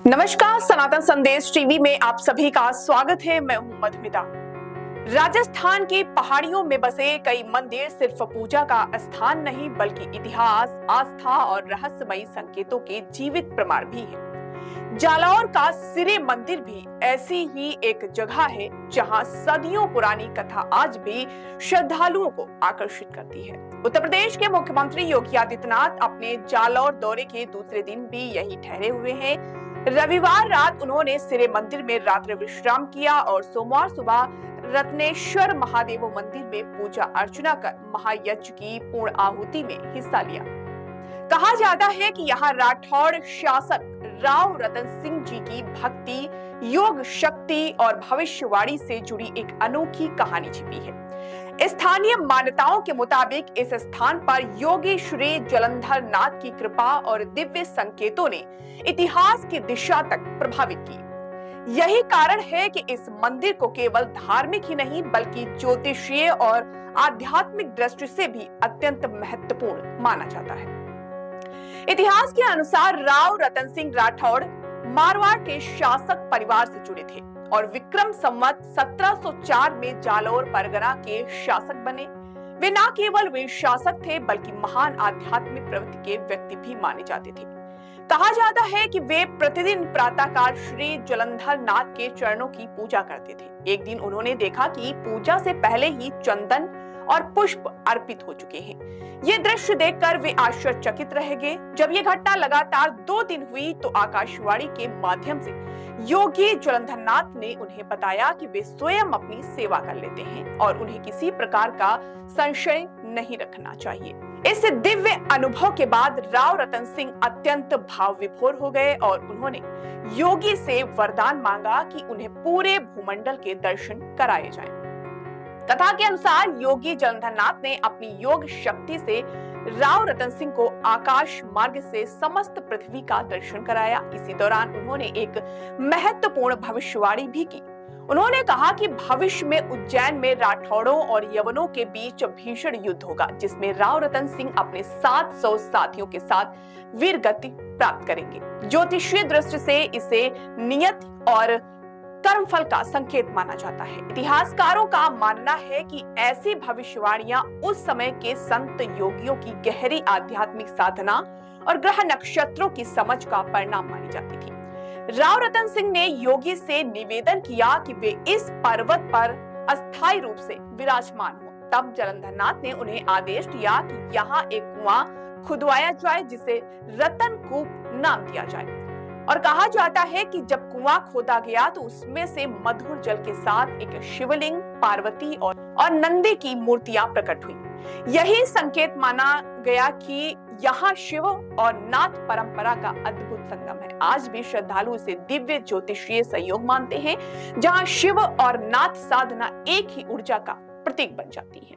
नमस्कार, सनातन संदेश टीवी में आप सभी का स्वागत है। मैं हूं मधुमिता। राजस्थान की पहाड़ियों में बसे कई मंदिर सिर्फ पूजा का स्थान नहीं बल्कि इतिहास, आस्था और रहस्यमयी संकेतों के जीवित प्रमाण भी हैं। जालौर का सिरे मंदिर भी ऐसी ही एक जगह है जहां सदियों पुरानी कथा आज भी श्रद्धालुओं को आकर्षित करती है। उत्तर प्रदेश के मुख्यमंत्री योगी आदित्यनाथ अपने जालौर दौरे के दूसरे दिन भी यही ठहरे हुए हैं। रविवार रात उन्होंने सिरे मंदिर में रात्रि विश्राम किया और सोमवार सुबह रत्नेश्वर महादेव मंदिर में पूजा अर्चना कर महायज्ञ की पूर्ण आहुति में हिस्सा लिया। कहा जाता है कि यहाँ राठौड़ शासक राव रतन सिंह जी की भक्ति, योग शक्ति और भविष्यवाणी से जुड़ी एक अनोखी कहानी छिपी है। स्थानीय मान्यताओं के मुताबिक इस स्थान पर योगी श्री जलंधर नाथ की कृपा और दिव्य संकेतों ने इतिहास की दिशा तक प्रभावित की। यही कारण है कि इस मंदिर को केवल धार्मिक ही नहीं बल्कि ज्योतिषीय और आध्यात्मिक दृष्टि से भी अत्यंत महत्वपूर्ण माना जाता है। इतिहास के अनुसार राव रतन सिंह राठौड़ मारवाड़ के शासक परिवार से जुड़े थे और विक्रम संवत 1704 में जालौर परगना के शासक बने। वे न केवल वीर शासक थे बल्कि महान आध्यात्मिक प्रवृत्ति के व्यक्ति भी माने जाते थे। कहा जाता है कि वे प्रतिदिन प्रातःकाल श्री जलंधर नाथ के चरणों की पूजा करते थे। एक दिन उन्होंने देखा कि पूजा से पहले ही चंदन और पुष्प अर्पित हो चुके हैं। ये दृश्य देखकर वे आश्चर्यचकित रह गए। जब ये घटना लगातार 2 दिन हुई तो आकाशवाणी के माध्यम से योगी जलंधर नाथ ने उन्हें बताया कि वे स्वयं अपनी सेवा कर लेते हैं और उन्हें किसी प्रकार का संशय नहीं रखना चाहिए। इस दिव्य अनुभव के बाद राव रतन सिंह अत्यंत भाव विभोर हो गए और उन्होंने योगी से वरदान मांगा कि उन्हें पूरे भूमंडल के दर्शन कराए जाएं। कथा के अनुसार योगी जलंधर नाथ ने अपनी योग शक्ति से राव रतन सिंह को आकाश मार्ग से समस्त पृथ्वी का दर्शन कराया। इसी दौरान उन्होंने एक महत्वपूर्ण भविष्यवाणी भी की। उन्होंने कहा कि भविष्य में उज्जैन में राठौड़ों और यवनों के बीच भीषण युद्ध होगा जिसमें राव रतन सिंह अपने 700 साथियों के साथ वीरगति प्राप्त करेंगे। ज्योतिषीय दृष्टि से इसे नियत और कर्मफल का संकेत माना जाता है। इतिहासकारों का मानना है कि ऐसी भविष्यवाणियां उस समय के संत योगियों की गहरी आध्यात्मिक साधना और ग्रह नक्षत्रों की समझ का परिणाम मानी जाती थी। राव रतन सिंह ने योगी से निवेदन किया कि वे इस पर्वत पर अस्थायी रूप से विराजमान हो। तब जलंधर नाथ ने उन्हें आदेश दिया कि यहाँ एक कुआं खुदवाया जाए जिसे रतन कूप नाम दिया जाए और कहा जाता है कि जब कुआं खोदा गया तो उसमें से मधुर जल के साथ एक शिवलिंग, पार्वती और नंदी की मूर्तियां प्रकट हुई। यही संकेत माना गया कि यहाँ शिव और नाथ परंपरा का अद्भुत संगम है। आज भी श्रद्धालु इसे दिव्य ज्योतिषीय संयोग मानते हैं जहाँ शिव और नाथ साधना एक ही ऊर्जा का प्रतीक बन जाती है।